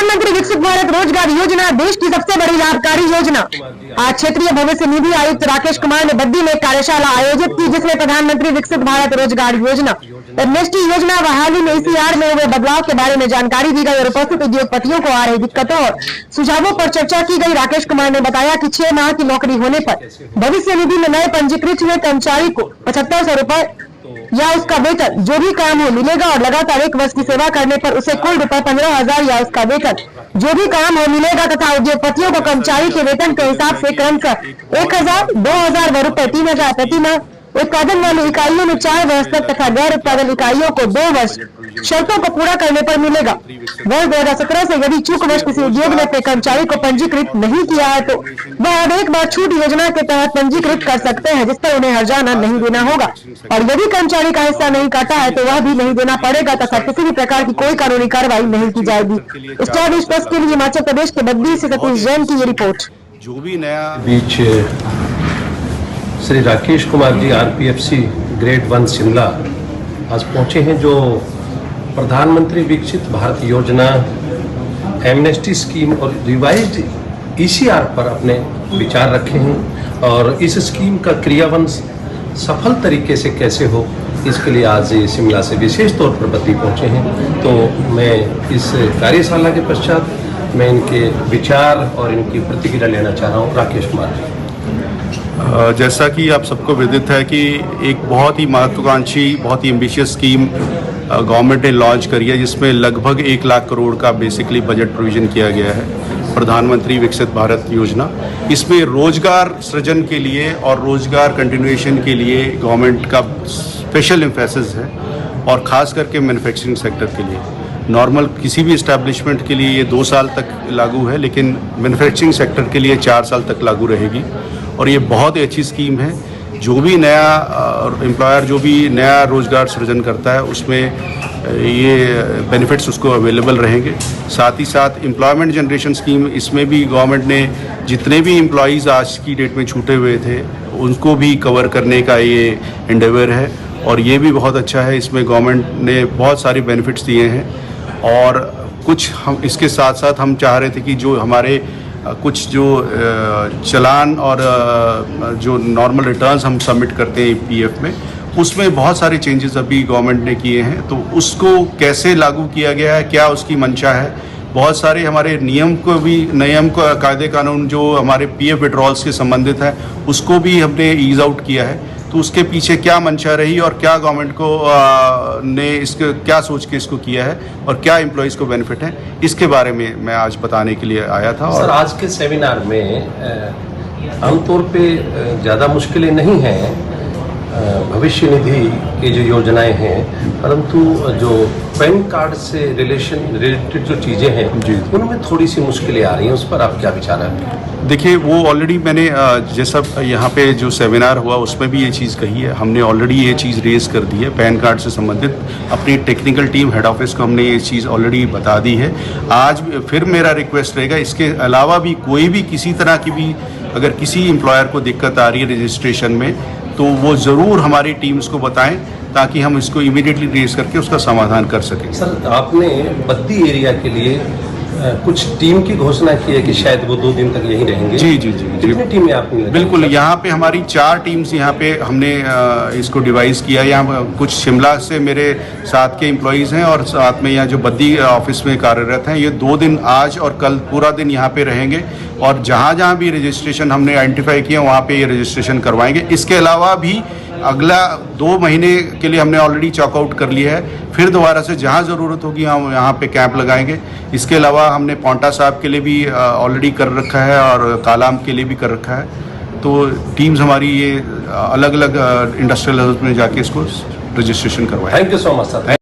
प्रधानमंत्री विकसित भारत रोजगार योजना देश की सबसे बड़ी लाभकारी योजना। आज क्षेत्रीय भविष्य निधि आयुक्त राकेश कुमार ने बद्दी में कार्यशाला आयोजित की, जिसमें प्रधानमंत्री विकसित भारत रोजगार योजना एमएसटी योजना व हाल ही में ECR में हुए बदलाव के बारे में जानकारी दी गई और उपस्थित उद्योगपतियों को आ रही दिक्कतों और सुझावों पर चर्चा की गई। राकेश कुमार ने बताया कि 6 माह की नौकरी होने पर भविष्य निधि में नए पंजीकृत हुए कर्मचारी को 7500 रुपए या उसका वेतन जो भी काम हो मिलेगा और लगातार 1 वर्ष की सेवा करने पर उसे कुल रुपए 15,000 या उसका वेतन जो भी काम हो मिलेगा तथा उद्योगपतियों को कर्मचारी के वेतन के हिसाब से क्रमशः 1,000, 2,000 व रुपए 3,000 प्रति माह, उत्पादन वाली इकाइयों में 4 वर्ष तक तथा गैर उत्पादन इकाइयों को 2 वर्ष शर्तों को पूरा करने पर मिलेगा। वर्ष 2017 से यदि चूक वर्ष किसी उद्योग ने अपने कर्मचारी को पंजीकृत नहीं किया है तो वह अब एक बार छूट योजना के तहत पंजीकृत कर सकते हैं, जिस पर उन्हें हर्जाना नहीं देना होगा और यदि कर्मचारी का हिस्सा नहीं काटा है तो वह भी नहीं देना पड़ेगा तथा किसी भी प्रकार की कोई कानूनी कार्रवाई नहीं की जाएगी। स्टार न्यूज़ प्लस के लिए हिमाचल प्रदेश के बद्दी से सतीश जैन की ये रिपोर्ट। जो भी नया बीच श्री राकेश कुमार जी RPFC ग्रेड 1 शिमला आज पहुंचे हैं, जो प्रधानमंत्री विकसित भारत योजना एमनेस्टी स्कीम और रिवाइज्ड ECR पर अपने विचार रखे हैं और इस स्कीम का क्रियान्वयन सफल तरीके से कैसे हो, इसके लिए आज शिमला से विशेष तौर पर बद्दी पहुंचे हैं। तो मैं इस कार्यशाला के पश्चात मैं इनके विचार और इनकी प्रतिक्रिया लेना चाह रहा हूँ। राकेश कुमार जी, जैसा कि आप सबको विदित है कि एक बहुत ही महत्वाकांक्षी, बहुत ही एम्बिशियस स्कीम गवर्नमेंट ने लॉन्च करी है, जिसमें लगभग 1 लाख करोड़ का बेसिकली बजट प्रोविजन किया गया है, प्रधानमंत्री विकसित भारत योजना। इसमें रोजगार सृजन के लिए और रोजगार कंटिन्यूएशन के लिए गवर्नमेंट का स्पेशल एम्फेसिस है और ख़ास करके मैन्युफैक्चरिंग सेक्टर के लिए। नॉर्मल किसी भी इस्टेब्लिशमेंट के लिए ये 2 साल तक लागू है, लेकिन मैन्युफैक्चरिंग सेक्टर के लिए 4 साल तक लागू रहेगी और ये बहुत ही अच्छी स्कीम है। जो भी नया एम्प्लॉयर जो भी नया रोजगार सृजन करता है उसमें ये बेनिफिट्स उसको अवेलेबल रहेंगे। साथ ही साथ एम्प्लॉयमेंट जनरेशन स्कीम, इसमें भी गवर्नमेंट ने जितने भी एम्प्लॉयज़ आज की डेट में छूटे हुए थे उनको भी कवर करने का ये एंडेवर है और ये भी बहुत अच्छा है। इसमें गवर्नमेंट ने बहुत सारे बेनिफिट्स दिए हैं और कुछ हम इसके साथ साथ हम चाह रहे थे कि जो हमारे कुछ जो चलान और जो नॉर्मल रिटर्न्स हम सबमिट करते हैं PF में, उसमें बहुत सारे चेंजेस अभी गवर्नमेंट ने किए हैं, तो उसको कैसे लागू किया गया है, क्या उसकी मंशा है। बहुत सारे हमारे नियम को कायदे कानून जो हमारे PF विड्रॉल्स के संबंधित है उसको भी हमने ईज आउट किया है। तो उसके पीछे क्या मंशा रही और क्या गवर्नमेंट को ने इसके क्या सोच के इसको किया है और क्या एम्प्लॉयज़ को बेनिफिट है, इसके बारे में मैं आज बताने के लिए आया था। सर, आज के सेमिनार में आमतौर पे ज़्यादा मुश्किलें नहीं हैं भविष्य निधि की जो योजनाएं हैं, परंतु जो पैन कार्ड से रिलेटेड जो चीज़ें हैं उनमें थोड़ी सी मुश्किलें आ रही हैं, उस पर आप क्या विचार है? देखिए, वो ऑलरेडी मैंने जैसा यहाँ पे जो सेमिनार हुआ उसमें भी ये चीज़ कही है, हमने ऑलरेडी ये चीज़ रेज़ कर दी है। पैन कार्ड से संबंधित अपनी टेक्निकल टीम हेड ऑफिस को हमने ये चीज़ ऑलरेडी बता दी है। आज फिर मेरा रिक्वेस्ट रहेगा, इसके अलावा भी कोई भी किसी तरह की भी अगर किसी एम्प्लॉयर को दिक्कत आ रही है रजिस्ट्रेशन में तो वो ज़रूर हमारी टीम्स को बताएं ताकि हम इसको इमीडिएटली रेज करके उसका समाधान कर सकें। सर, आपने बद्दी एरिया के लिए कुछ टीम की घोषणा की है कि शायद वो 2 दिन तक यहीं रहेंगे। जी। कितनी टीमें आपने? बिल्कुल, यहाँ पे हमारी 4 टीम्स यहाँ पे हमने इसको डिवाइस किया है। यहाँ कुछ शिमला से मेरे साथ के एम्प्लॉयज़ हैं और साथ में यहाँ जो बद्दी ऑफिस में कार्यरत हैं, ये 2 दिन आज और कल पूरा दिन यहाँ पे रहेंगे और जहाँ भी रजिस्ट्रेशन हमने आइडेंटिफाई किया वहाँ पे ये रजिस्ट्रेशन करवाएंगे। इसके अलावा भी अगला 2 महीने के लिए हमने ऑलरेडी चॉकआउट कर लिया है, फिर दोबारा से जहाँ ज़रूरत होगी हम यहाँ पे कैंप लगाएंगे। इसके अलावा हमने पौंटा साहब के लिए भी ऑलरेडी कर रखा है और कालाम के लिए भी कर रखा है। तो टीम्स हमारी ये अलग अलग इंडस्ट्रियल हाउस में जाके इसको रजिस्ट्रेशन करवाएं। Thank you so much sir.